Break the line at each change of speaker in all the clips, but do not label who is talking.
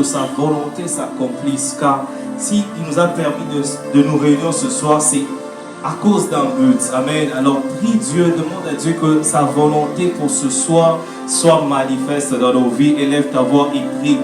sa volonté s'accomplisse, car s'il nous a permis de nous réunir ce soir, c'est à cause d'un but. Amen. Alors prie Dieu, demande à Dieu que sa volonté pour ce soir soit manifeste dans nos vies. Élève ta voix et prie.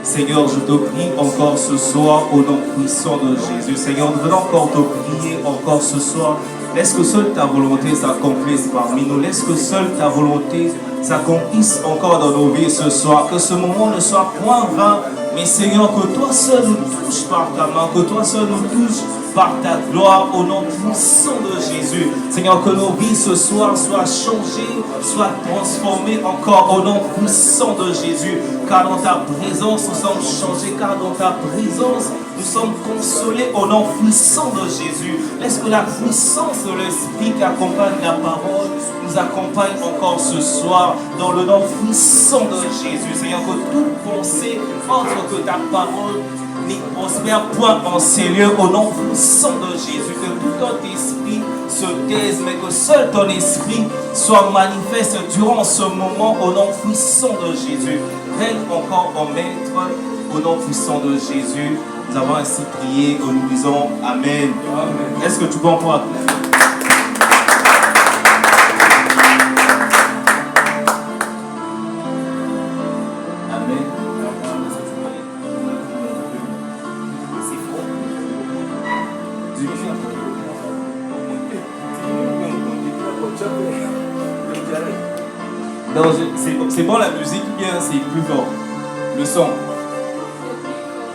Seigneur, je te prie encore ce soir au nom puissant de Jésus. Seigneur, nous venons encore te prier encore ce soir. Laisse que seule ta volonté s'accomplisse parmi nous. Laisse que seule ta volonté s'accomplisse encore dans nos vies ce soir. Que ce moment ne soit point vain, mais Seigneur, que toi seul nous touches par ta main, que toi seul nous touches par ta gloire au nom puissant de Jésus. Seigneur, que nos vies ce soir soient changées, soient transformées encore au nom puissant de Jésus. Car dans ta présence, nous sommes changés, car dans ta présence, nous sommes consolés au nom puissant de Jésus. Laisse que la puissance de l'Esprit qui accompagne la parole nous accompagne encore ce soir dans le nom puissant de Jésus. Seigneur, que toute pensée entre que ta parole n'y prospère point en ces lieux au nom puissant de Jésus. Que tout ton esprit se taise, mais que seul ton esprit soit manifeste durant ce moment au nom puissant de Jésus. Règne encore en maître au nom puissant de Jésus. Nous avons ainsi prié en nous disant Amen. Amen. Est-ce que tu peux encore applaudir? Non, c'est bon la musique, bien, c'est plus fort. Le son.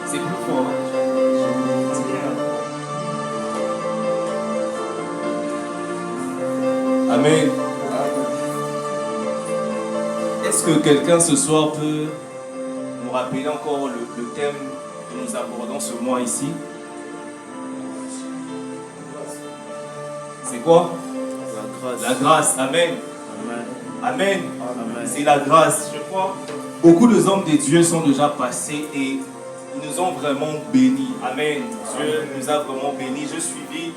C'est plus fort. Amen. Est-ce que quelqu'un ce soir peut nous rappeler encore le thème que nous abordons ce mois ici? C'est quoi? La grâce. La grâce. Amen. Amen. Amen. Amen. C'est la grâce. Je crois beaucoup de hommes de Dieu sont déjà passés et ils nous ont vraiment bénis. Amen. Dieu nous a vraiment bénis. Je suivis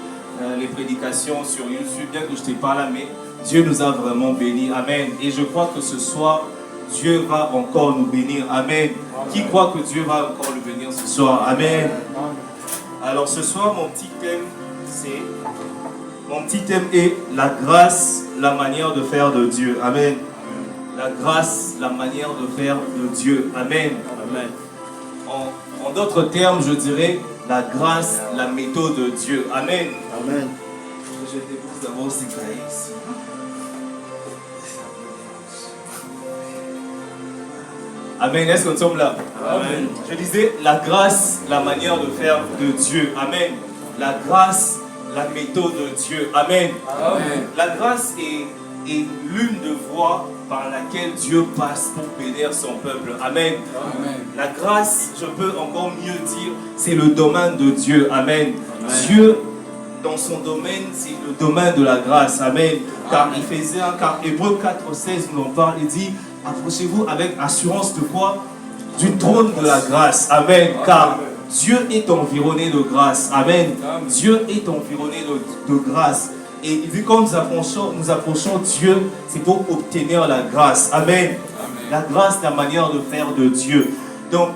les prédications sur YouTube, bien que je n'étais pas là, mais Dieu nous a vraiment bénis. Amen. Et je crois que ce soir, Dieu va encore nous bénir. Amen. Amen. Qui croit que Dieu va encore le bénir ce soir? Amen. Amen. Alors ce soir, mon petit thème est la grâce, la manière de faire de Dieu. Amen. La grâce, la manière de faire de Dieu. Amen. Amen. En d'autres termes, je dirais la grâce, la méthode de Dieu. Amen. Amen. Je dépose d'abord ces cahiers ici. Amen. Est-ce que nous sommes là? Amen. Je disais la grâce, la manière de faire de Dieu. Amen. La grâce, la méthode de Dieu. Amen. Amen. La grâce est l'une des voies par laquelle Dieu passe pour bénir son peuple. Amen. Amen. La grâce, je peux encore mieux dire, c'est le domaine de Dieu. Amen. Amen. Dieu, dans son domaine, c'est le domaine de la grâce. Amen. Car Hébreux 4:16 nous en parle, il dit, approchez-vous avec assurance de quoi? Du trône de la grâce. Amen. Car Dieu est environné de grâce. Amen. Amen. Dieu est environné de grâce. Et vu quand nous approchons Dieu, c'est pour obtenir la grâce. Amen. Amen. La grâce, la manière de faire de Dieu. Donc,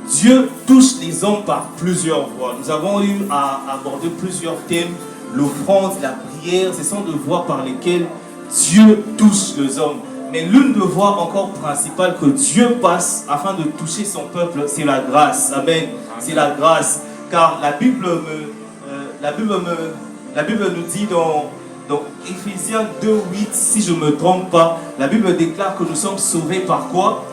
Dieu touche les hommes par plusieurs voies. Nous avons eu à aborder plusieurs thèmes. L'offrande, la prière, ce sont des voies par lesquelles Dieu touche les hommes. Mais l'une des voies encore principales que Dieu passe afin de toucher son peuple, c'est la grâce. Amen. C'est la grâce. Car la Bible nous dit dans Éphésiens 2:8, si je ne me trompe pas, la Bible déclare que nous sommes sauvés par quoi?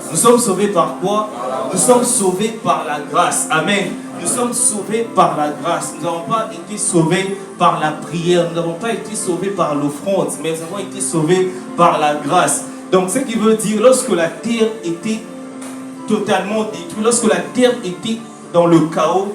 Nous sommes sauvés par quoi? Nous sommes sauvés par la grâce. Amen. Nous sommes sauvés par la grâce. Nous n'avons pas été sauvés par la prière. Nous n'avons pas été sauvés par l'offrande, mais nous avons été sauvés par la grâce. Donc ce qui veut dire, lorsque la terre était totalement détruite, lorsque la terre était dans le chaos,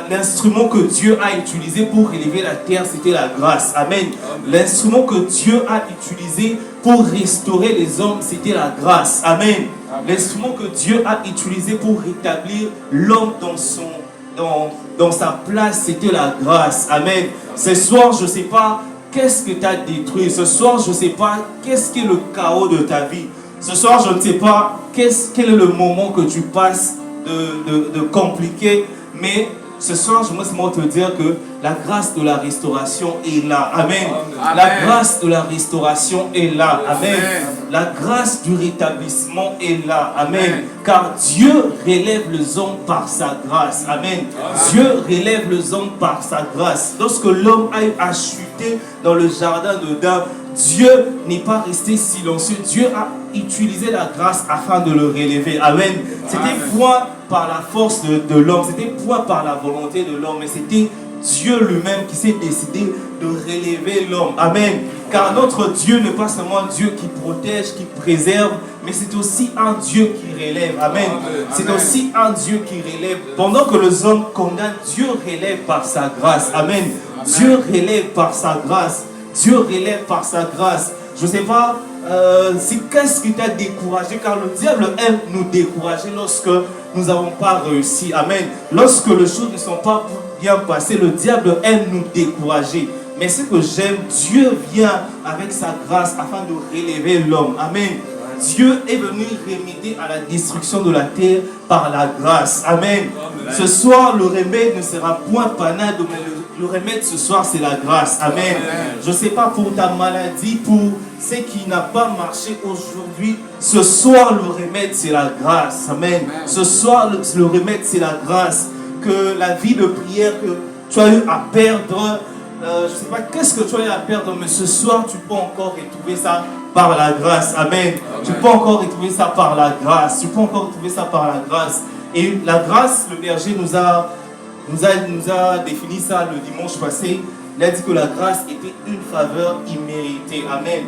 l'instrument que Dieu a utilisé pour élever la terre, c'était la grâce. Amen. L'instrument que Dieu a utilisé pour restaurer les hommes, c'était la grâce. Amen. L'instrument que Dieu a utilisé pour rétablir l'homme dans sa place, c'était la grâce. Amen. Ce soir, je ne sais pas qu'est-ce que tu as détruit. Ce soir, je ne sais pas qu'est-ce qui est le chaos de ta vie. Ce soir, je ne sais pas quel est le moment que tu passes de compliqué, mais ce soir, je voudrais te dire que la grâce de la restauration est là. Amen.
Amen.
La grâce de la restauration est là. Amen.
Amen.
La grâce du rétablissement est là. Amen.
Amen.
Car Dieu relève les hommes par sa grâce. Amen. Dieu relève les hommes par sa grâce. Lorsque l'homme a chuté dans le jardin d'Éden, Dieu n'est pas resté silencieux. Dieu a utilisé la grâce afin de le relever. Amen. C'était point par la force de l'homme, c'était point par la volonté de l'homme, mais c'était Dieu lui-même qui s'est décidé de relever l'homme. Amen. Car notre Dieu n'est pas seulement un Dieu qui protège, qui préserve, mais c'est aussi un Dieu qui relève. Amen. C'est aussi un Dieu qui relève. Pendant que les hommes condamnent, Dieu relève par sa grâce. Amen. Dieu relève par sa grâce. Dieu relève par sa grâce. Je ne sais pas qu'est-ce qui t'a découragé, car le diable aime nous décourager lorsque nous n'avons pas réussi. Amen. Lorsque les choses ne sont pas bien passées, le diable aime nous décourager. Mais ce que j'aime, Dieu vient avec sa grâce afin de relever l'homme. Amen. Dieu est venu remédier à la destruction de la terre par la grâce. Amen. Ce soir, le remède ne sera point panade, mais le remède ce soir, c'est la grâce. Amen. Je ne sais pas pour ta maladie, pour ce qui n'a pas marché aujourd'hui. Ce soir, le remède, c'est la grâce. Amen. Ce soir, le remède, c'est la grâce. Que la vie de prière que tu as eu à perdre, je ne sais pas qu'est-ce que tu as eu à perdre, mais ce soir, tu peux encore retrouver ça par la grâce. Amen. Tu peux encore retrouver ça par la grâce. Tu peux encore retrouver ça par la grâce. Et la grâce, le berger nous a défini ça le dimanche passé. Il a dit que la grâce était une faveur imméritée. Amen.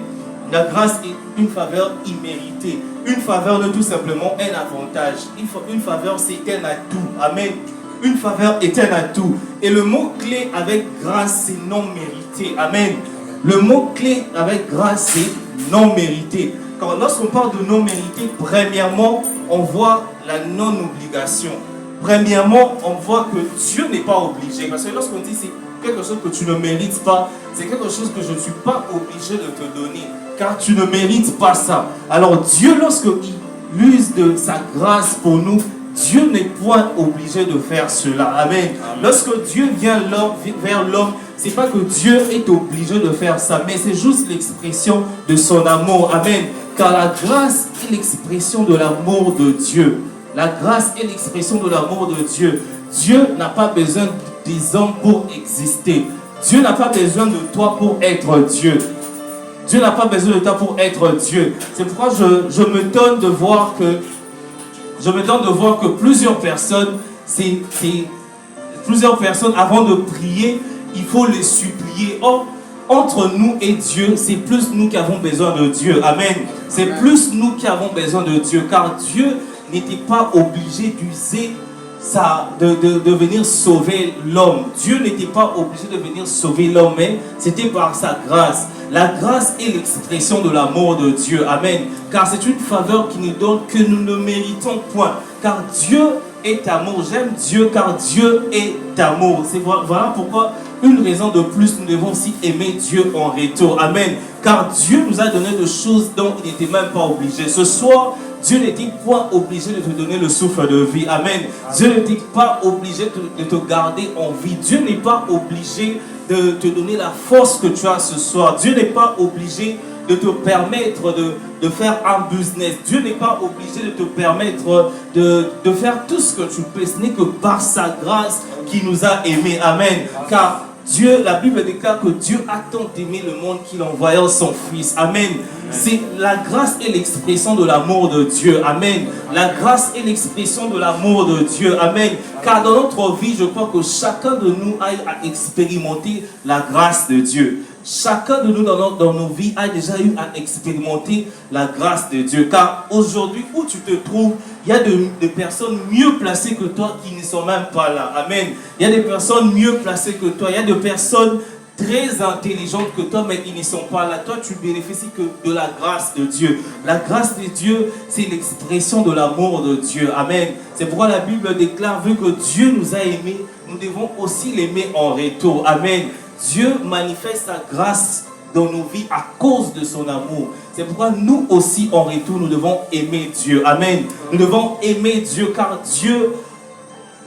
La grâce est une faveur imméritée. Une faveur n'est tout simplement un avantage. Une faveur, c'est un atout. Amen. Une faveur est un atout. Et le mot-clé avec grâce, c'est non mérité. Amen. Le mot-clé avec grâce, c'est non mérité. Quand lorsqu'on parle de non mérité, premièrement, on voit la non-obligation. Premièrement, on voit que Dieu n'est pas obligé. Parce que lorsqu'on dit c'est quelque chose que tu ne mérites pas, c'est quelque chose que je ne suis pas obligé de te donner. Car tu ne mérites pas ça. Alors Dieu, lorsqu'il use de sa grâce pour nous, Dieu n'est point obligé de faire cela. Amen. Lorsque Dieu vient vers l'homme, c'est pas que Dieu est obligé de faire ça, mais c'est juste l'expression de son amour. Amen. Car la grâce est l'expression de l'amour de Dieu. La grâce est l'expression de l'amour de Dieu. Dieu n'a pas besoin des hommes pour exister. Dieu n'a pas besoin de toi pour être Dieu. Dieu n'a pas besoin de toi pour être Dieu. C'est pourquoi je m'étonne de voir que plusieurs personnes, avant de prier, il faut les supplier. Or, entre nous et Dieu, c'est plus nous qui avons besoin de Dieu. Amen. C'est plus nous qui avons besoin de Dieu. Car Dieu n'était pas obligé d'user de venir sauver l'homme. Dieu n'était pas obligé de venir sauver l'homme, mais c'était par sa grâce. La grâce est l'expression de l'amour de Dieu. Amen. Car c'est une faveur qui nous donne que nous ne méritons point. Car Dieu est amour. J'aime Dieu car Dieu est amour. Voilà pourquoi une raison de plus, nous devons aussi aimer Dieu en retour. Amen. Car Dieu nous a donné des choses dont il n'était même pas obligé. Ce soir, Dieu n'était point obligé de te donner le souffle de vie. Amen. Dieu n'était pas obligé de te garder en vie. Dieu n'est pas obligé de te donner la force que tu as ce soir. Dieu n'est pas obligé de te permettre de faire un business. Dieu n'est pas obligé de te permettre de faire tout ce que tu peux. Ce n'est que par sa grâce qui nous a aimés. Amen. Car Dieu, la Bible déclare que Dieu a tant aimé le monde qu'il envoya son Fils. Amen. C'est la grâce et l'expression de l'amour de Dieu. Amen. La grâce est l'expression de l'amour de Dieu. Amen. Car dans notre vie, je crois que chacun de nous a expérimenté la grâce de Dieu. Chacun de nous dans nos vies a déjà eu à expérimenter la grâce de Dieu. Car aujourd'hui, où tu te trouves, il y a des personnes mieux placées que toi qui ne sont même pas là. Amen. Il y a des personnes mieux placées que toi. Il y a des personnes très intelligentes que toi, mais ils ne sont pas là. Toi, tu bénéficies que de la grâce de Dieu. La grâce de Dieu, c'est l'expression de l'amour de Dieu. Amen. C'est pourquoi la Bible déclare, vu que Dieu nous a aimés, nous devons aussi l'aimer en retour. Amen. Dieu manifeste sa grâce dans nos vies à cause de son amour. C'est pourquoi nous aussi, en retour, nous devons aimer Dieu. Amen. Nous devons aimer Dieu car Dieu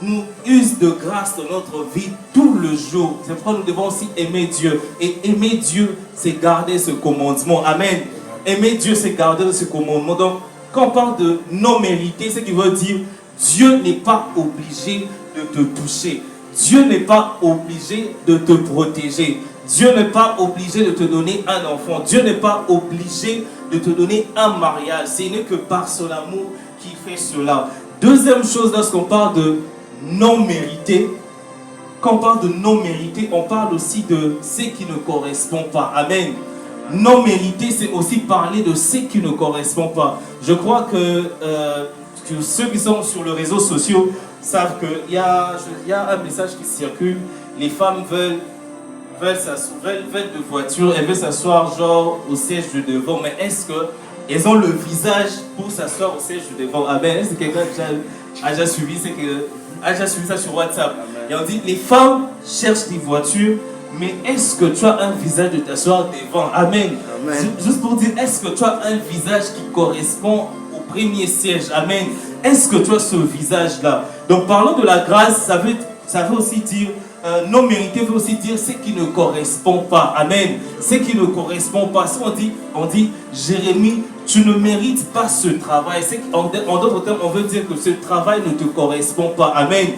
nous use de grâce dans notre vie tout le jour. C'est pourquoi nous devons aussi aimer Dieu. Et aimer Dieu, c'est garder ce commandement. Amen. Aimer Dieu, c'est garder ce commandement. Donc, quand on parle de non mérité, ce qui veut dire Dieu n'est pas obligé de te toucher. Dieu n'est pas obligé de te protéger. Dieu n'est pas obligé de te donner un enfant. Dieu n'est pas obligé de te donner un mariage. Ce n'est que par son amour qu'il fait cela. Deuxième chose, lorsqu'on parle de non mérité, quand on parle de non mérité, on parle aussi de ce qui ne correspond pas. Amen. Non mérité, c'est aussi parler de ce qui ne correspond pas. Je crois que ceux qui sont sur les réseaux sociaux savent qu'il y a un message qui circule. Les femmes veulent de voiture, elles veulent s'asseoir genre au siège de devant, mais est-ce qu'elles ont le visage pour s'asseoir au siège de devant? Amen. Est-ce que quelqu'un a déjà suivi ça sur WhatsApp? Et on dit, les femmes cherchent des voitures, mais est-ce que tu as un visage de t'asseoir devant? Amen. Amen. Juste pour dire, est-ce que tu as un visage qui correspond au premier siège? Amen. Est-ce que tu as ce visage-là? Donc parlons de la grâce, ça veut aussi dire, non mérité veut aussi dire ce qui ne correspond pas. Amen. Ce qui ne correspond pas. Si on dit, Jérémie, tu ne mérites pas ce travail. En d'autres termes, on veut dire que ce travail ne te correspond pas. Amen.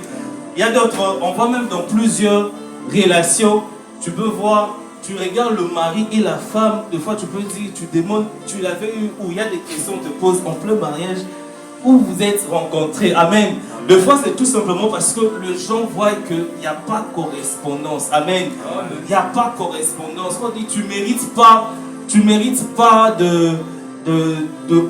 Il y a d'autres, on voit même dans plusieurs relations, tu peux voir, tu regardes le mari et la femme, des fois tu peux dire, tu demandes, tu l'avais eu, où il y a des questions, on te pose en plein mariage, où vous êtes rencontrés. Amen. Des fois c'est tout simplement parce que les gens voient qu'il n'y a pas de correspondance. Amen. Il n'y a pas de correspondance. On dit, tu ne mérites pas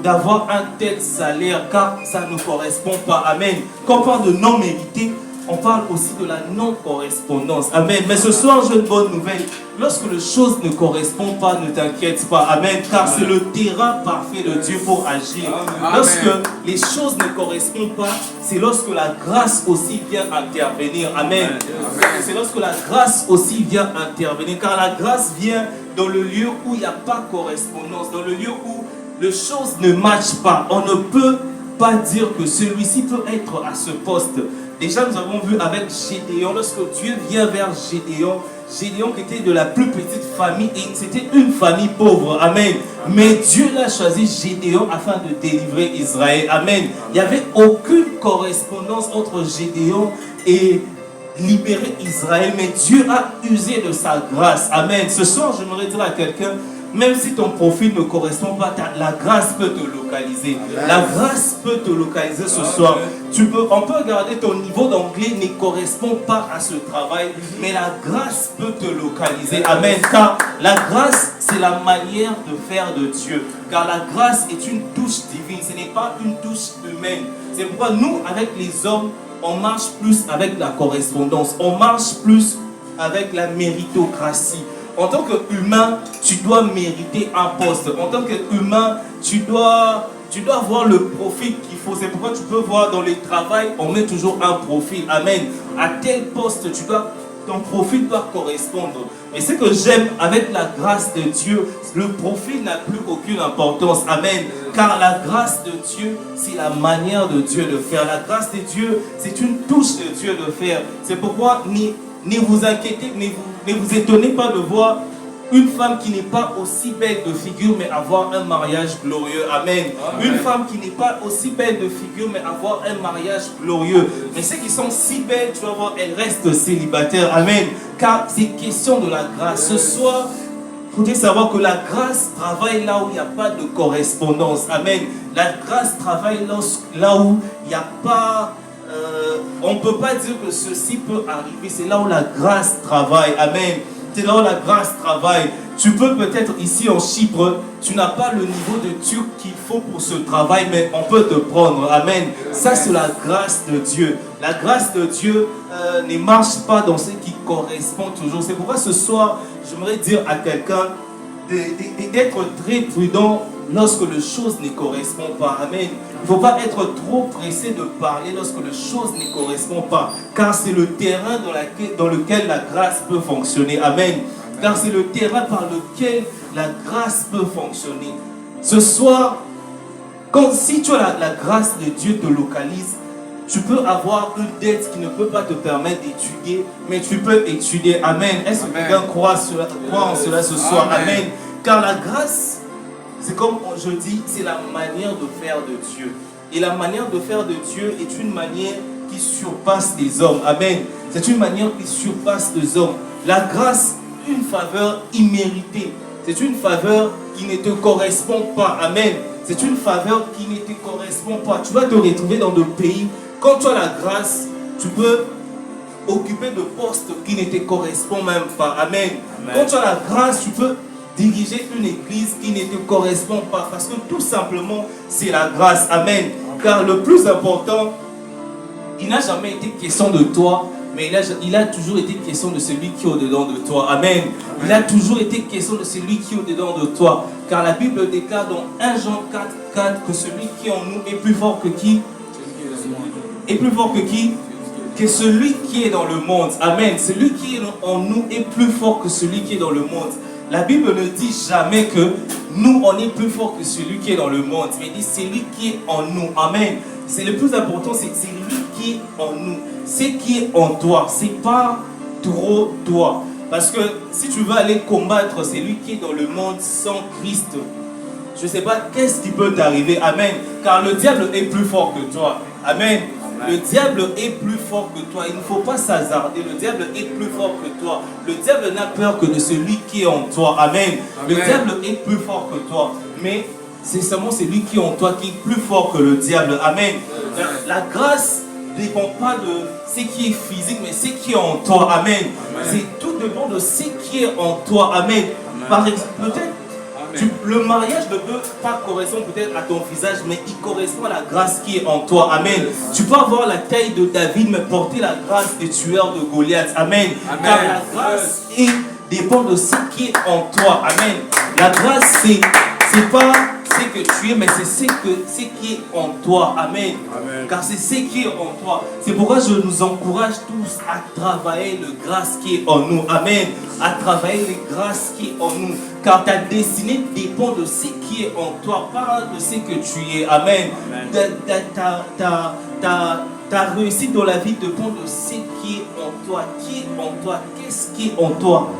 d'avoir un tel salaire car ça ne correspond pas. Amen. Quand on parle de non mérité, on parle aussi de la non-correspondance. Amen. Mais ce soir, j'ai une bonne nouvelle. Lorsque les choses ne correspondent pas, ne t'inquiète pas. Amen. Car c'est le terrain parfait de Dieu pour agir. Amen. Lorsque les choses ne correspondent pas, c'est lorsque la grâce aussi vient intervenir. Amen. C'est lorsque la grâce aussi vient intervenir. Car la grâce vient dans le lieu où il n'y a pas de correspondance. Dans le lieu où les choses ne matchent pas. On ne peut pas dire que celui-ci peut être à ce poste. Déjà, nous avons vu avec Gédéon, lorsque Dieu vient vers Gédéon qui était de la plus petite famille et c'était une famille pauvre. Amen. Mais Dieu l'a choisi Gédéon afin de délivrer Israël. Amen. Il n'y avait aucune correspondance entre Gédéon et libérer Israël, mais Dieu a usé de sa grâce. Amen. Ce soir, j'aimerais dire à quelqu'un, même si ton profil ne correspond pas, la grâce peut te localiser. Amen. La grâce peut te localiser ce soir. On peut regarder ton niveau d'anglais ne correspond pas à ce travail, mais la grâce peut te localiser. Amen. Car la grâce, c'est la manière de faire de Dieu. Car la grâce est une touche divine, ce n'est pas une touche humaine. C'est pourquoi nous, avec les hommes, on marche plus avec la correspondance. On marche plus avec la méritocratie. En tant qu'humain, tu dois mériter un poste. En tant qu'humain, tu dois avoir le profil qu'il faut. C'est pourquoi tu peux voir dans les travails, on met toujours un profil. Amen. À tel poste, ton profil doit correspondre. Et ce que j'aime avec la grâce de Dieu, le profil n'a plus aucune importance. Amen. Car la grâce de Dieu, c'est la manière de Dieu de faire. La grâce de Dieu, c'est une touche de Dieu de faire. C'est pourquoi ne vous inquiétez, ne vous étonnez pas de voir une femme qui n'est pas aussi belle de figure, mais avoir un mariage glorieux. Amen. Amen. Une femme qui n'est pas aussi belle de figure, mais avoir un mariage glorieux. Mais ceux qui sont si belles, tu vas voir, elles restent célibataires. Amen. Car c'est question de la grâce. Ce soir, il faut savoir que la grâce travaille là où il n'y a pas de correspondance. Amen. La grâce travaille là où il n'y a pas... on ne peut pas dire que ceci peut arriver. C'est là où la grâce travaille. Amen. C'est là où la grâce travaille. Tu peux peut-être ici en Chypre, tu n'as pas le niveau de turc qu'il faut pour ce travail, mais on peut te prendre. Amen. Ça, c'est la grâce de Dieu. La grâce de Dieu ne marche pas dans ce qui correspond toujours. C'est pourquoi ce soir, j'aimerais dire à quelqu'un d'être très prudent lorsque les choses ne correspondent pas. Amen. Il ne faut pas être trop pressé de parler lorsque les choses ne correspondent pas. Car c'est le terrain dans lequel la grâce peut fonctionner. Amen. car c'est le terrain par lequel la grâce peut fonctionner. Ce soir, si tu as la grâce de Dieu te localise, tu peux avoir une dette qui ne peut pas te permettre d'étudier, mais tu peux étudier. Amen. Est-ce que quelqu'un croit en cela ce soir? Amen. Car la grâce, c'est comme je dis, c'est la manière de faire de Dieu. Et la manière de faire de Dieu est une manière qui surpasse les hommes. Amen. C'est une manière qui surpasse les hommes. La grâce, une faveur imméritée. C'est une faveur qui ne te correspond pas. Amen. C'est une faveur qui ne te correspond pas. Tu vas te retrouver dans le pays. Quand tu as la grâce, tu peux occuper de postes qui ne te correspondent même pas. Amen. Quand tu as la grâce, tu peux diriger une église qui ne te correspond pas. Parce que tout simplement, c'est la grâce. Amen. Car le plus important, il n'a jamais été question de toi, mais il a toujours été question de celui qui est au-dedans de toi. Amen. Il a toujours été question de celui qui est au-dedans de toi. Car la Bible déclare dans 1 Jean 4 que celui qui est en nous est plus fort que qui? Est plus fort que qui? Que celui qui est dans le monde. Amen. Celui qui est en nous est plus fort que celui qui est dans le monde. La Bible ne dit jamais que nous, on est plus fort que celui qui est dans le monde. Mais il dit c'est lui qui est en nous. Amen. C'est le plus important, c'est lui qui est en nous. C'est qui est en toi. C'est pas trop toi. Parce que si tu veux aller combattre celui qui est dans le monde sans Christ, je ne sais pas qu'est-ce qui peut t'arriver. Amen. Car le diable est plus fort que toi. Amen. Le diable est plus fort que toi. Il ne faut pas s'hasarder. Le diable est plus fort que toi. Le diable n'a peur que de celui qui est en toi. Amen. Le diable est plus fort que toi. Mais c'est seulement celui qui est en toi qui est plus fort que le diable. Amen. La grâce ne dépend pas de ce qui est physique, mais ce qui est en toi. Amen. Tout dépend de ce qui est en toi. Amen. Par exemple, peut-être le mariage ne peut pas correspondre peut-être à ton visage, mais il correspond à la grâce qui est en toi. Amen. Tu peux avoir la taille de David, mais porter la grâce des tueurs de Goliath. Amen. Car la grâce dépend de ce qui est en toi. Amen. La grâce, c'est pas ce que tu es, mais c'est ce qui est en toi. Amen. Car c'est ce qui est en toi. C'est pourquoi je nous encourage tous à travailler la grâce qui est en nous. Amen. À travailler les grâces qui est en nous. Car ta destinée dépend de ce qui est en toi, pas de ce que tu es. Amen. Ta réussite dans la vie dépend de ce qui est en toi. Qui est en toi? Qu'est-ce qui est en toi?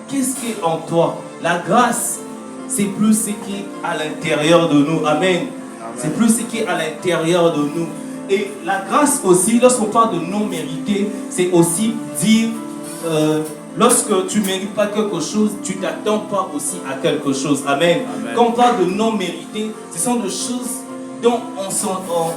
Qu'est-ce qui est en toi? La grâce, c'est plus ce qui est à l'intérieur de nous. Amen. C'est plus ce qui est à l'intérieur de nous. Et la grâce aussi, lorsqu'on parle de non mérité, c'est aussi dire, lorsque tu ne mérites pas quelque chose, tu ne t'attends pas aussi à quelque chose. Amen. Quand on parle de non mérité, ce sont des choses dont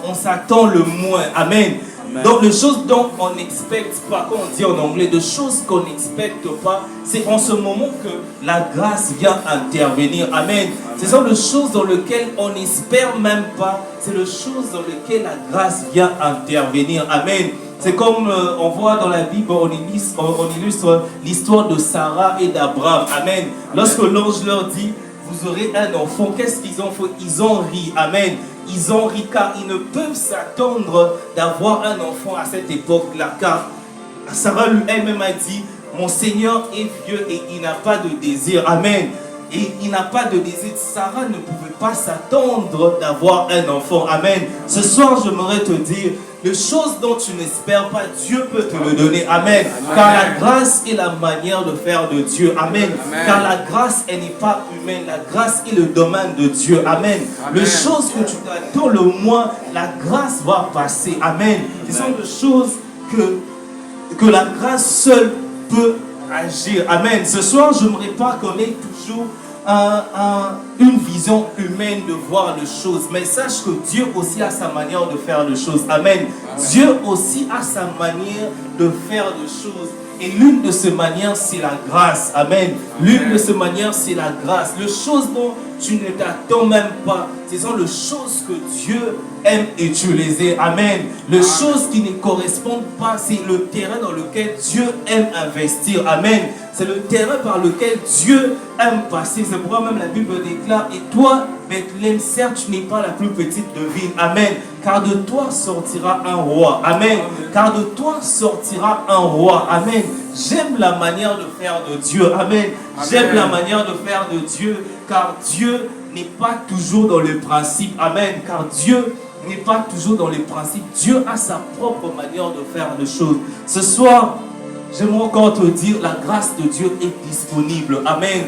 on s'attend le moins. Amen. Donc les choses dont on n'expecte pas, comme on dit en anglais, des choses qu'on n'expecte pas, c'est en ce moment que la grâce vient intervenir. Amen. Ce sont des choses dans lesquelles on n'espère même pas, c'est les choses dans lesquelles la grâce vient intervenir. Amen. C'est comme on voit dans la Bible, on illustre l'histoire de Sarah et d'Abraham. Amen. Lorsque l'ange leur dit, vous aurez un enfant, qu'est-ce qu'ils ont fait? Ils ont ri. Amen. Ils ont ri car ils ne peuvent s'attendre d'avoir un enfant à cette époque-là. Car Sarah elle-même a dit, mon Seigneur est vieux et il n'a pas de désir. Amen. Et il n'a pas de désir. Sarah ne pouvait pas s'attendre d'avoir un enfant. Amen. Ce soir, j'aimerais te dire, les choses dont tu n'espères pas, Dieu peut te le donner. Amen. Car la grâce est la manière de faire de Dieu. Amen. Car la grâce, elle n'est pas humaine. La grâce est le domaine de Dieu. Amen. Les choses que tu t'attends le moins, la grâce va passer. Amen. Ce sont des choses que la grâce seule peut agir. Amen. Ce soir, je n'aimerais pas qu'on ait toujours une vision humaine de voir les choses, mais sache que Dieu aussi a sa manière de faire les choses. Amen. Dieu aussi a sa manière de faire les choses. Et l'une de ces manières, c'est la grâce. Amen. L'une de ces manières, c'est la grâce. Les choses dont tu ne t'attends même pas, ce sont les choses que Dieu aime utiliser. Amen. Les choses qui ne correspondent pas, c'est le terrain dans lequel Dieu aime investir. Amen. C'est le terrain par lequel Dieu aime passer. C'est pourquoi même la Bible déclare, et toi, Bethléem, certes, tu n'es pas la plus petite de ville. Amen. Car de toi sortira un roi. Amen. Car de toi sortira un roi. Amen. J'aime la manière de faire de Dieu. Amen. J'aime la manière de faire de Dieu. Car Dieu n'est pas toujours dans le principe. Amen. Car Dieu n'est pas toujours dans les principes. Dieu a sa propre manière de faire les choses. Ce soir, j'aimerais encore te dire, la grâce de Dieu est disponible. Amen.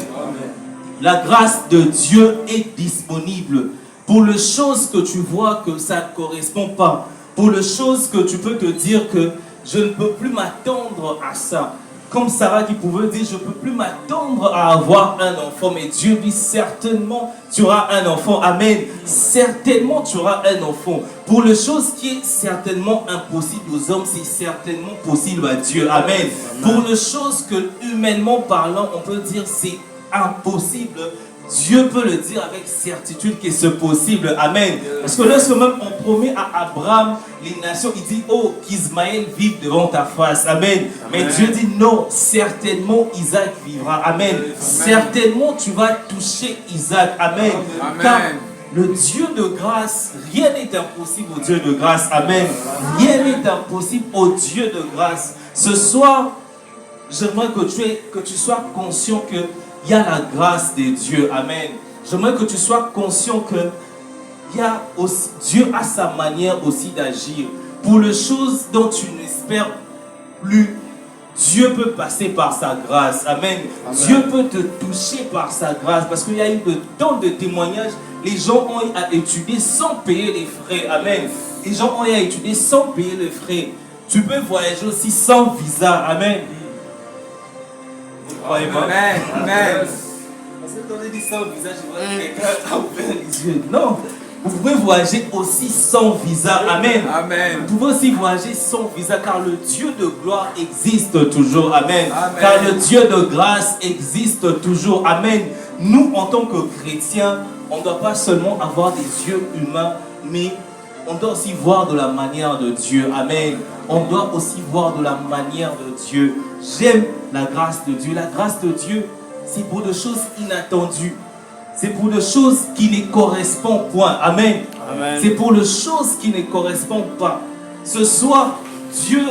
La grâce de Dieu est disponible. Pour les choses que tu vois que ça ne correspond pas. Pour les choses que tu peux te dire que je ne peux plus m'attendre à ça. Comme Sarah qui pouvait dire, je ne peux plus m'attendre à avoir un enfant. Mais Dieu dit, certainement, tu auras un enfant. Amen. Certainement, tu auras un enfant. Pour les choses qui est certainement impossible aux hommes, c'est certainement possible à Dieu. Amen. Pour les choses que, humainement parlant, on peut dire c'est impossible, Dieu peut le dire avec certitude que c'est possible. Amen. Parce que lorsque même on promet à Abraham les nations, il dit, oh, qu'Ismaël vive devant ta face. Amen. Mais Dieu dit, non, certainement Isaac vivra. Amen. Certainement tu vas toucher Isaac. Amen. Car le Dieu de grâce, rien n'est impossible au Dieu de grâce. Amen. Rien n'est impossible au Dieu de grâce. Ce soir, j'aimerais que tu sois conscient que il y a la grâce de Dieu. Amen. J'aimerais que tu sois conscient que Dieu a sa manière aussi d'agir. Pour les choses dont tu n'espères plus, Dieu peut passer par sa grâce. Amen. Dieu peut te toucher par sa grâce. Parce qu'il y a eu tant de témoignages. Les gens ont eu à étudier sans payer les frais. Amen. Les gens ont eu à étudier sans payer les frais. Tu peux voyager aussi sans visa. Amen. Amen. Amen. Parce que quand on dit sans visa, je vois que quelqu'un a ouvert les yeux. Non. Vous pouvez voyager aussi sans visa. Amen. Amen. Vous pouvez aussi voyager sans visa car le Dieu de gloire existe toujours. Amen. Amen. Car le Dieu de grâce existe toujours. Amen. Nous, en tant que chrétiens, on ne doit pas seulement avoir des yeux humains, mais on doit aussi voir de la manière de Dieu. Amen. On doit aussi voir de la manière de Dieu. J'aime la grâce de Dieu. La grâce de Dieu, c'est pour des choses inattendues. C'est pour des choses qui ne correspondent point. Amen. Amen. C'est pour les choses qui ne correspondent pas. Ce soir, Dieu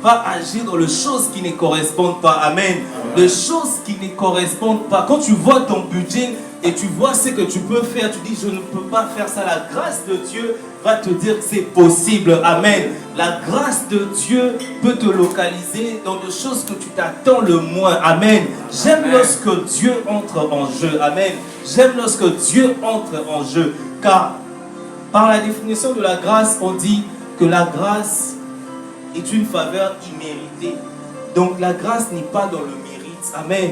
va agir dans les choses qui ne correspondent pas. Amen. Amen. Les choses qui ne correspondent pas. Quand tu vois ton budget et tu vois ce que tu peux faire, tu dis je ne peux pas faire ça. La grâce de Dieu va te dire que c'est possible. Amen. La grâce de Dieu peut te localiser dans des choses que tu t'attends le moins. Amen. J'aime lorsque Dieu entre en jeu. Amen. J'aime lorsque Dieu entre en jeu. Car par la définition de la grâce, on dit que la grâce est une faveur imméritée. Donc la grâce n'est pas dans le mérite. Amen.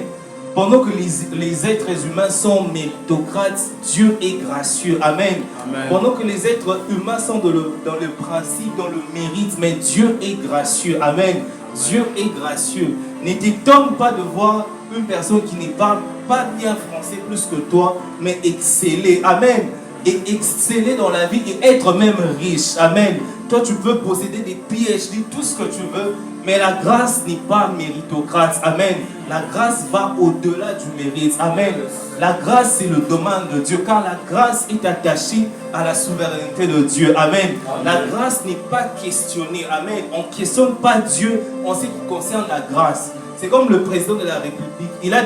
Pendant que les êtres humains sont méritocrates, Dieu est gracieux. Amen. Amen. Pendant que les êtres humains sont dans le principe, dans le mérite, mais Dieu est gracieux. Amen. Dieu est gracieux. Ne t'étonne pas de voir une personne qui ne parle pas bien français plus que toi, mais exceller. Amen. Et exceller dans la vie et être même riche. Amen. Toi, tu peux posséder des PhD, tout ce que tu veux, mais la grâce n'est pas méritocrate. Amen. La grâce va au-delà du mérite. Amen. La grâce, c'est le domaine de Dieu, car la grâce est attachée à la souveraineté de Dieu. Amen. La grâce n'est pas questionnée. Amen. On ne questionne pas Dieu en ce qui concerne la grâce. C'est comme le président de la République. Il a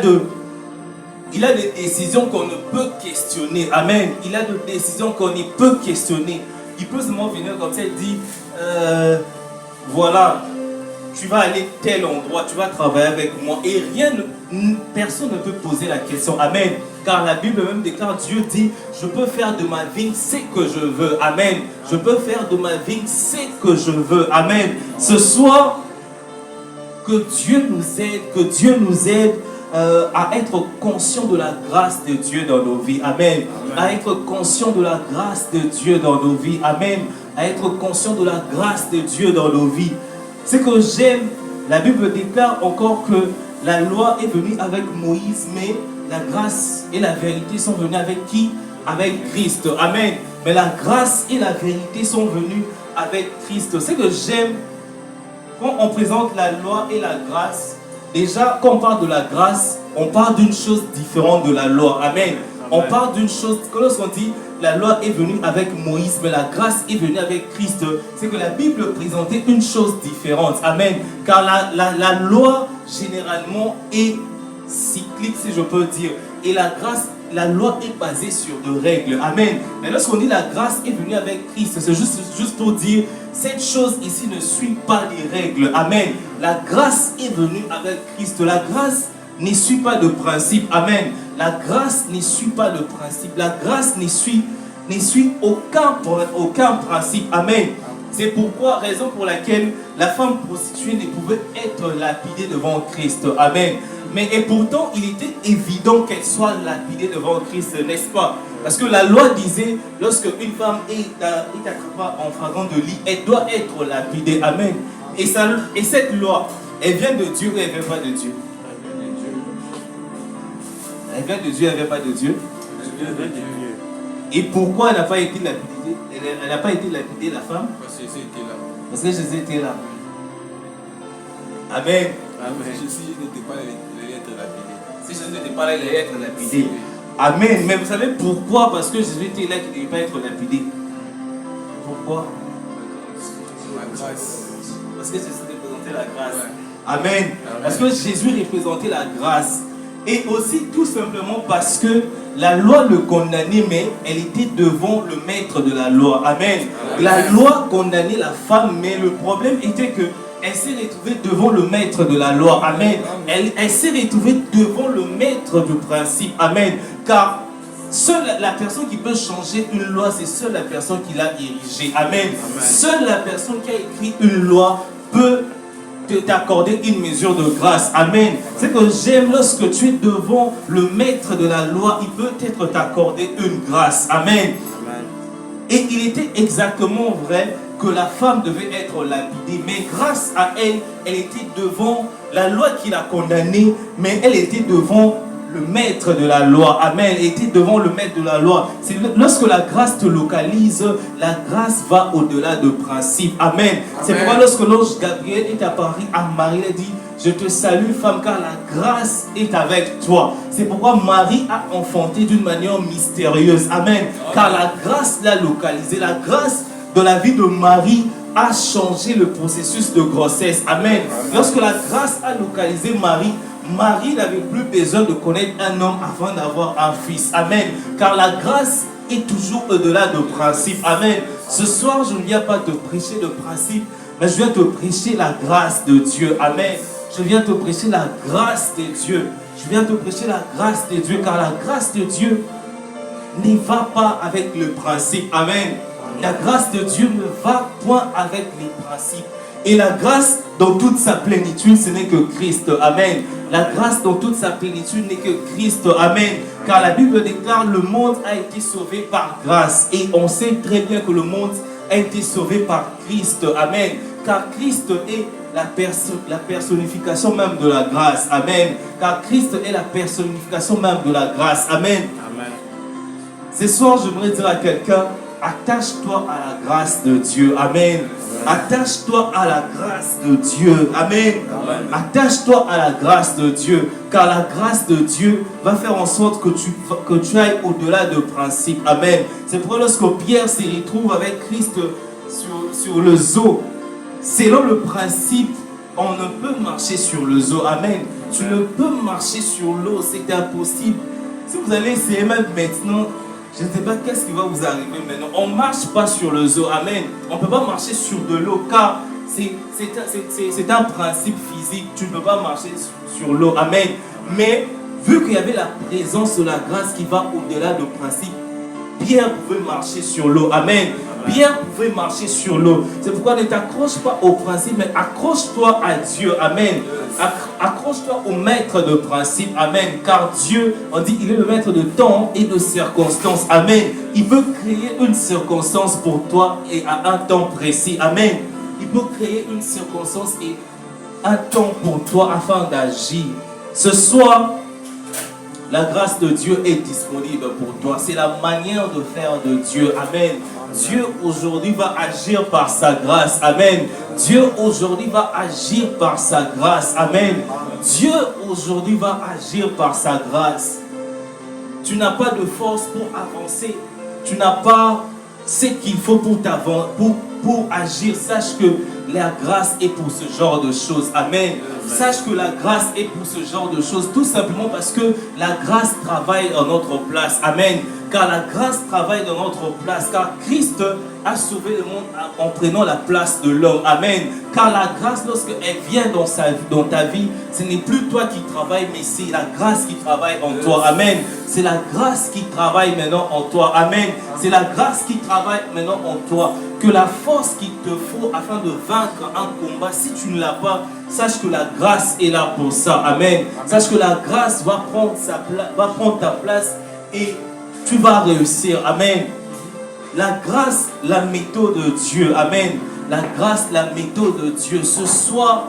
des décisions qu'on ne peut questionner. Amen. Il a des décisions qu'on ne peut questionner. Il peut seulement venir comme ça et dire, voilà, tu vas aller tel endroit, tu vas travailler avec moi. Et personne ne peut poser la question. Amen. Car la Bible même déclare, Dieu dit, je peux faire de ma vie ce que je veux. Amen. Je peux faire de ma vie ce que je veux. Amen. Ce soir, que Dieu nous aide à être conscient de la grâce de Dieu dans nos vies. Amen. À être conscient de la grâce de Dieu dans nos vies. Amen. À être conscient de la grâce de Dieu dans nos vies. Ce que j'aime, la Bible déclare encore que la loi est venue avec Moïse, mais la grâce et la vérité sont venues avec qui? Avec Christ. Amen. Mais la grâce et la vérité sont venues avec Christ. Ce que j'aime, quand on présente la loi et la grâce, déjà, quand on parle de la grâce, on parle d'une chose différente de la loi. Amen. On parle d'une chose, lorsqu'on dit la loi est venue avec Moïse, mais la grâce est venue avec Christ, c'est que la Bible présentait une chose différente. Amen. Car la loi, généralement, est cyclique, si je peux dire. Et la grâce, la loi est basée sur des règles. Amen. Mais lorsqu'on dit la grâce est venue avec Christ, c'est juste pour dire, cette chose ici ne suit pas les règles. Amen. La grâce est venue avec Christ. La grâce ne suit pas de principe. Amen. La grâce ne suit pas de principe. La grâce ne suit aucun principe. Amen. C'est pourquoi, raison pour laquelle la femme prostituée ne pouvait être lapidée devant Christ. Amen. Mais et pourtant, il était évident qu'elle soit lapidée devant Christ, n'est-ce pas? Parce que la loi disait, lorsque une femme est attrapée en flagrant de lit, elle doit être lapidée. Amen. Et cette loi, elle vient de Dieu ou elle ne vient pas de Dieu? Elle vient de Dieu, elle ne vient pas de Dieu? Et pourquoi elle n'a pas été lapidée? Elle n'a pas été lapidée, la femme?
Parce que Jésus était là.
Parce que Jésus était là. Amen.
Amen. Si Jésus n'était pas là, il allait être lapidé.
Si Jésus n'était pas là, il allait être lapidé. Amen. Mais vous savez pourquoi? Parce que Jésus était là, qu'il ne devait pas être lapidé. Pourquoi?
La grâce.
Parce que Jésus représentait la grâce.
Ouais.
Amen. Parce que Jésus représentait la grâce. Et aussi tout simplement parce que la loi le condamnait, mais elle était devant le maître de la loi. Amen. La loi condamnait la femme, mais le problème était que elle s'est retrouvée devant le maître de la loi. Amen. Elle s'est retrouvée devant le maître du principe. Amen. Car seule la personne qui peut changer une loi, c'est seule la personne qui l'a érigée. Amen. Seule la personne qui a écrit une loi peut t'accorder une mesure de grâce. Amen. C'est que j'aime lorsque tu es devant le maître de la loi, il peut peut-être t'accorder une grâce. Amen. Et il était exactement vrai que la femme devait être lapidée, mais grâce à elle, elle était devant la loi qui l'a condamnée, mais elle était devant le maître de la loi. Amen. Elle était devant le maître de la loi. C'est lorsque la grâce te localise, la grâce va au-delà de principe. Amen. C'est pourquoi lorsque l'ange Gabriel est apparu à Marie, il a dit, je te salue femme, car la grâce est avec toi. C'est pourquoi Marie a enfanté d'une manière mystérieuse. Amen. Car la grâce l'a localisé. La grâce de la vie de Marie a changé le processus de grossesse. Amen. Lorsque la grâce a localisé Marie, Marie n'avait plus besoin de connaître un homme avant d'avoir un fils. Amen. Car la grâce est toujours au-delà de principe. Amen. Ce soir, je ne viens pas te prêcher de principe, mais je viens te prêcher la grâce de Dieu. Amen. Je viens te prêcher la grâce de Dieu. Je viens te prêcher la grâce de Dieu, car la grâce de Dieu ne va pas avec le principe. Amen. La grâce de Dieu ne va point avec les principes. Et la grâce dans toute sa plénitude, ce n'est que Christ. Amen. La grâce dans toute sa plénitude n'est que Christ. Amen. Car la Bible déclare le monde a été sauvé par grâce. Et on sait très bien que le monde a été sauvé par Christ. Amen. Car Christ est la personnification même de la grâce. Amen. Car Christ est la personnification même de la grâce. Amen. Amen. Ce soir, j'aimerais dire à quelqu'un, attache-toi à la grâce de Dieu. Amen. Attache-toi à la grâce de Dieu. Amen. Attache-toi à la grâce de Dieu. Car la grâce de Dieu va faire en sorte que tu ailles au-delà de principes. Amen. C'est pourquoi lorsque Pierre se retrouve avec Christ sur le zoo, selon le principe, on ne peut marcher sur le zoo. Amen. Tu ne peux marcher sur l'eau, c'est impossible. Si vous allez essayer même maintenant, je ne sais pas qu'est-ce qui va vous arriver maintenant. On ne marche pas sur le zoo. Amen. On ne peut pas marcher sur de l'eau car c'est un principe physique. Tu ne peux pas marcher sur l'eau. Amen. Mais vu qu'il y avait la présence de la grâce qui va au-delà du principe, Pierre pouvait marcher sur l'eau. Amen. Pierre pouvait marcher sur l'eau. C'est pourquoi ne t'accroche pas au principe, mais accroche-toi à Dieu. Amen. Accroche-toi au maître de principe. Amen. Car Dieu, on dit, il est le maître de temps et de circonstances. Amen. Il peut créer une circonstance pour toi et à un temps précis. Amen. Il peut créer une circonstance et un temps pour toi afin d'agir. Ce soir, la grâce de Dieu est disponible pour toi. C'est la manière de faire de Dieu. Amen. Dieu aujourd'hui va agir par sa grâce. Amen. Dieu aujourd'hui va agir par sa grâce. Amen. Dieu aujourd'hui va agir par sa grâce. Tu n'as pas de force pour avancer. Tu n'as pas ce qu'il faut pour agir. Sache que la grâce est pour ce genre de choses. Amen. Sache que la grâce est pour ce genre de choses. Tout simplement parce que la grâce travaille en notre place. Amen. Car la grâce travaille dans notre place. Car Christ a sauvé le monde en prenant la place de l'homme. Amen. Car la grâce, lorsqu'elle vient dans ta vie, ce n'est plus toi qui travailles, mais c'est la grâce qui travaille en toi. Amen. C'est la grâce qui travaille maintenant en toi. Amen. C'est la grâce qui travaille maintenant en toi. Que la force qu'il te faut afin de vaincre un combat, si tu ne l'as pas, sache que la grâce est là pour ça. Amen. Sache que la grâce va prendre ta place et tu vas réussir. Amen. La grâce, la méthode de Dieu. Amen. La grâce, la méthode de Dieu. Ce soir,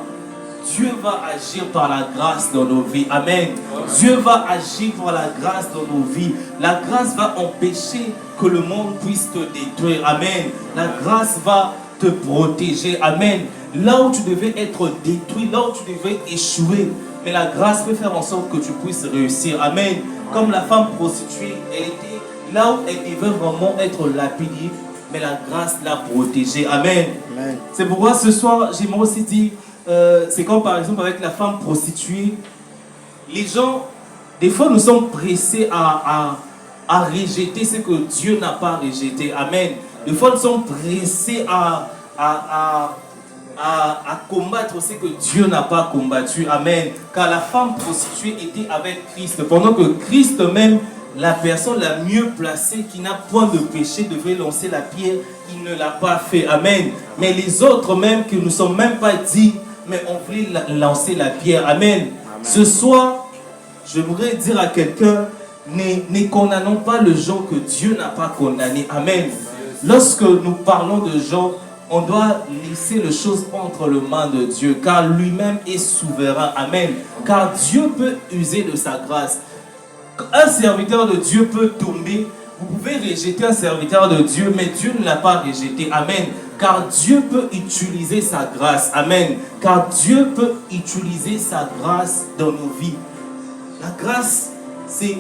Dieu va agir par la grâce dans nos vies. Amen. Dieu va agir par la grâce dans nos vies. La grâce va empêcher que le monde puisse te détruire. Amen. La grâce va te protéger. Amen. Là où tu devais être détruit, là où tu devais échouer, mais la grâce peut faire en sorte que tu puisses réussir. Amen. Comme la femme prostituée, elle était là où elle devait vraiment être lapidée, mais la grâce l'a protégée. Amen. Amen. C'est pourquoi ce soir, j'aimerais aussi dire, c'est comme par exemple avec la femme prostituée, les gens, des fois nous sommes pressés à rejeter ce que Dieu n'a pas rejeté. Amen. Des fois nous sommes pressés à combattre ce que Dieu n'a pas combattu. Amen. Car la femme prostituée était avec Christ. Pendant que Christ même, la personne la mieux placée qui n'a point de péché devait lancer la pierre, il ne l'a pas fait. Amen. Mais les autres même qui ne sont même pas dit, mais on voulait lancer la pierre. Amen. Amen. Ce soir, je voudrais dire à quelqu'un, ne condamnons pas le gens que Dieu n'a pas condamné. Amen. Lorsque nous parlons de gens, on doit laisser les choses entre les mains de Dieu, car lui-même est souverain. Amen. Car Dieu peut user de sa grâce. Un serviteur de Dieu peut tomber. Vous pouvez rejeter un serviteur de Dieu, mais Dieu ne l'a pas rejeté. Amen. Car Dieu peut utiliser sa grâce. Amen. Car Dieu peut utiliser sa grâce dans nos vies. La grâce, c'est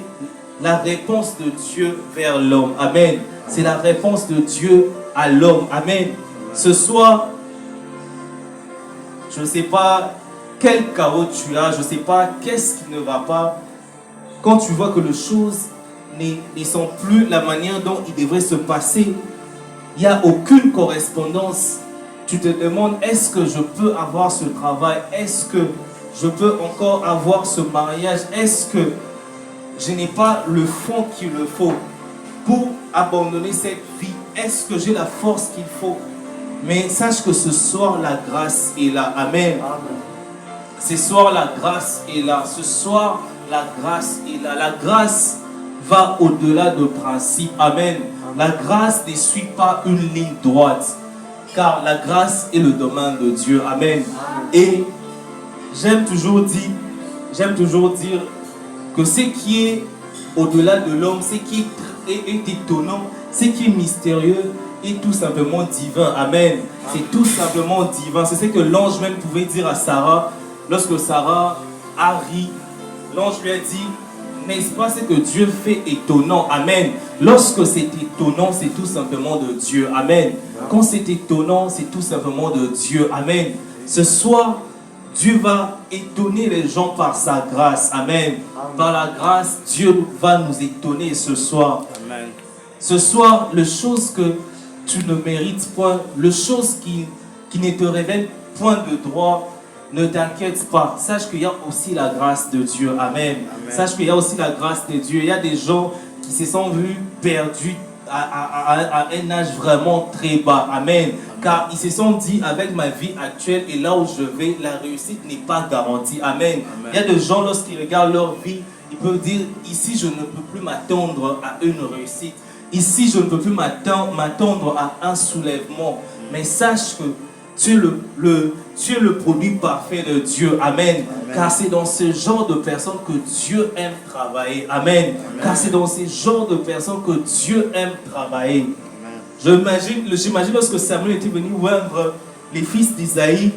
la réponse de Dieu vers l'homme. Amen. C'est la réponse de Dieu à l'homme. Amen. Ce soir, je ne sais pas quel chaos tu as, je ne sais pas qu'est-ce qui ne va pas. Quand tu vois que les choses ne sont plus la manière dont ils devraient se passer, il n'y a aucune correspondance. Tu te demandes, est-ce que je peux avoir ce travail? Est-ce que je peux encore avoir ce mariage? Est-ce que je n'ai pas le fond qu'il me faut pour abandonner cette vie? Est-ce que j'ai la force qu'il faut? Mais sache que ce soir, la grâce est là. Amen. Amen. Ce soir, la grâce est là. Ce soir, la grâce est là. La grâce va au-delà de principe. Amen. La grâce ne suit pas une ligne droite. Car la grâce est le domaine de Dieu. Amen. Et j'aime toujours dire que ce qui est au-delà de l'homme, ce qui est étonnant, ce qui est mystérieux, est tout simplement divin. Amen. C'est tout simplement divin. C'est ce que l'ange même pouvait dire à Sarah. Lorsque Sarah a ri, l'ange lui a dit, n'est-ce pas ce que Dieu fait étonnant? Amen. Lorsque c'est étonnant, c'est tout simplement de Dieu. Amen. Quand c'est étonnant, c'est tout simplement de Dieu. Amen. Ce soir, Dieu va étonner les gens par sa grâce. Amen. Par la grâce, Dieu va nous étonner ce soir. Amen. Ce soir, les choses que tu ne mérites point, les choses qui ne te révèlent point de droit, ne t'inquiète pas. Sache qu'il y a aussi la grâce de Dieu. Amen. Amen. Sache qu'il y a aussi la grâce de Dieu. Il y a des gens qui se sont vus perdus à un âge vraiment très bas. Amen. Car ils se sont dit, avec ma vie actuelle et là où je vais, la réussite n'est pas garantie. Amen. Amen. Il y a des gens, lorsqu'ils regardent leur vie, ils peuvent dire, ici je ne peux plus m'attendre à une réussite. Ici je ne peux plus m'attendre à un soulèvement. Mais sache que tu es le produit parfait de Dieu. Amen. Amen. Car c'est dans ce genre de personnes que Dieu aime travailler. Amen. Amen. Car c'est dans ce genre de personnes que Dieu aime travailler. J'imagine lorsque Samuel était venu oindre les fils d'Isaïe,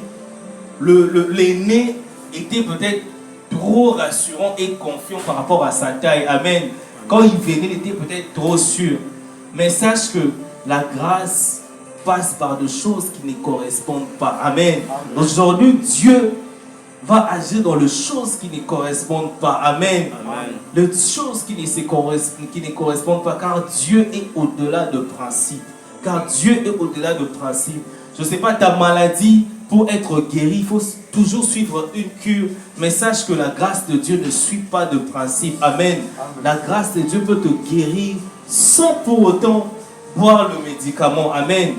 l'aîné était peut-être trop rassurant et confiant par rapport à sa taille. Amen. Quand il venait, il était peut-être trop sûr. Mais sache que la grâce passe par des choses qui ne correspondent pas. Amen. Aujourd'hui, Dieu va agir dans les choses qui ne correspondent pas. Amen. Les choses qui ne correspondent pas, car Dieu est au-delà de principes. Car Dieu est au-delà de principes. Je ne sais pas, ta maladie, pour être guéri, il faut toujours suivre une cure. Mais sache que la grâce de Dieu ne suit pas de principe. Amen. La grâce de Dieu peut te guérir sans pour autant boire le médicament. Amen.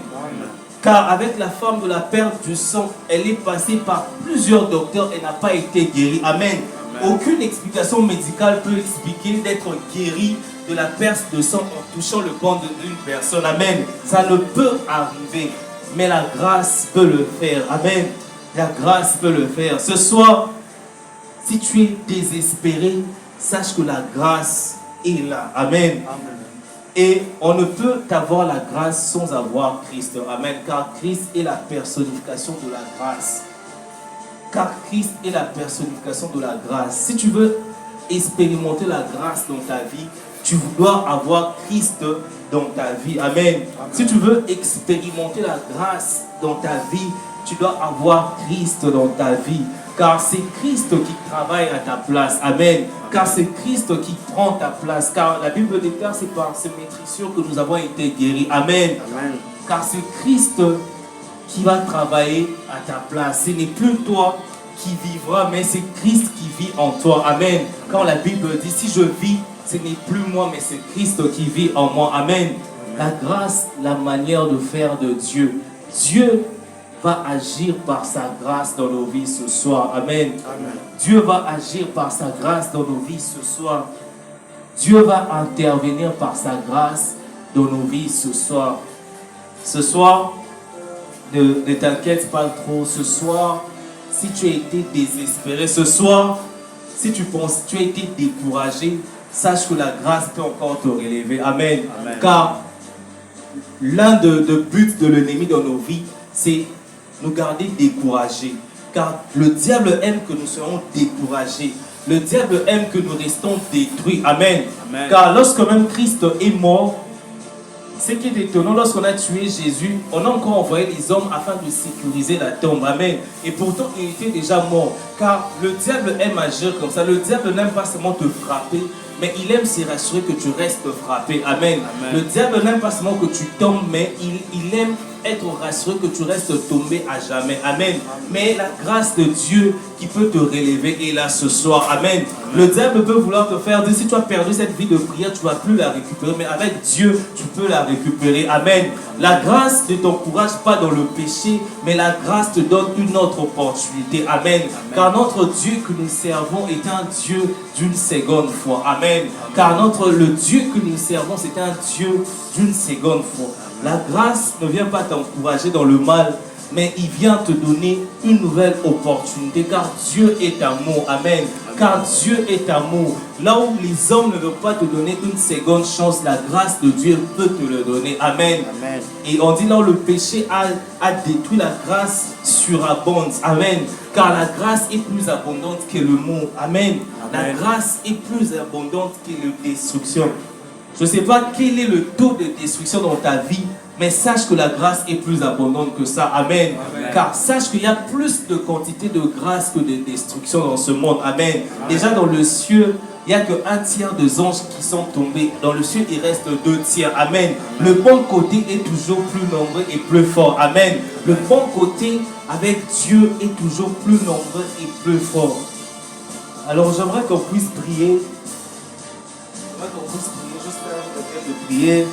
Car avec la femme de la perte du sang, elle est passée par plusieurs docteurs et n'a pas été guérie. Amen. Aucune explication médicale peut expliquer d'être guéri de la perte de sang en touchant le corps d'une personne. Amen. Ça ne peut arriver. Mais la grâce peut le faire. Amen. La grâce peut le faire. Ce soir, si tu es désespéré, sache que la grâce est là. Amen. Et on ne peut avoir la grâce sans avoir Christ. Amen. Car Christ est la personnification de la grâce. Car Christ est la personnification de la grâce. Si tu veux expérimenter la grâce dans ta vie, tu dois avoir Christ dans ta vie. Amen. Si tu veux expérimenter la grâce dans ta vie, tu dois avoir Christ dans ta vie. Car c'est Christ qui travaille à ta place. Amen. Car c'est Christ qui prend ta place. Car la Bible déclare, c'est par ces maîtrisures que nous avons été guéris. Amen. Car c'est Christ qui va travailler à ta place. Ce n'est plus toi qui vivras, mais c'est Christ qui vit en toi. Amen. Quand la Bible dit, si je vis, ce n'est plus moi, mais c'est Christ qui vit en moi. Amen. La grâce, la manière de faire de Dieu. Dieu va agir par sa grâce dans nos vies ce soir. Amen. Dieu va agir par sa grâce dans nos vies ce soir. Dieu va intervenir par sa grâce dans nos vies ce soir. Ce soir, ne t'inquiète pas trop. Ce soir, si tu as été désespéré, ce soir, si tu penses que tu as été découragé, sache que la grâce peut encore te relever. Amen. Car l'un des buts de l'ennemi dans nos vies, c'est nous garder découragés. Car le diable aime que nous soyons découragés. Le diable aime que nous restons détruits. Amen. Car lorsque même Christ est mort, ce qui est étonnant, lorsqu'on a tué Jésus, on a encore envoyé des hommes afin de sécuriser la tombe. Amen. Et pourtant, il était déjà mort. Car le diable aime agir comme ça. Le diable n'aime pas seulement te frapper, mais il aime se rassurer que tu restes frappé. Amen. Le diable n'aime pas seulement que tu tombes, mais il aime être rassuré que tu restes tombé à jamais. Amen. Mais la grâce de Dieu qui peut te relever est là ce soir. Amen. Le diable peut vouloir te faire dire, si tu as perdu cette vie de prière, tu ne vas plus la récupérer. Mais avec Dieu, tu peux la récupérer. Amen. La grâce ne t'encourage pas dans le péché, mais la grâce te donne une autre opportunité. Amen. Car notre Dieu que nous servons est un Dieu d'une seconde fois. Amen. Car le Dieu que nous servons, c'est un Dieu d'une seconde fois. La grâce ne vient pas t'encourager dans le mal, mais il vient te donner une nouvelle opportunité, car Dieu est amour. Amen. Car Dieu est amour. Là où les hommes ne veulent pas te donner une seconde chance, la grâce de Dieu peut te le donner. Amen. Et on dit là où le péché a détruit, la grâce surabonde. Amen. Car la grâce est plus abondante que le mot. Amen. La grâce est plus abondante que la destruction. Je ne sais pas quel est le taux de destruction dans ta vie, mais sache que la grâce est plus abondante que ça. Amen. Car sache qu'il y a plus de quantité de grâce que de destruction dans ce monde. Amen. Déjà dans le ciel, il n'y a qu'un tiers des anges qui sont tombés. Dans le ciel, il reste 2 tiers. Amen. Le bon côté est toujours plus nombreux et plus fort. Amen. Le bon côté avec Dieu est toujours plus nombreux et plus fort. Alors j'aimerais qu'on puisse prier. Juste faire une requête de prière.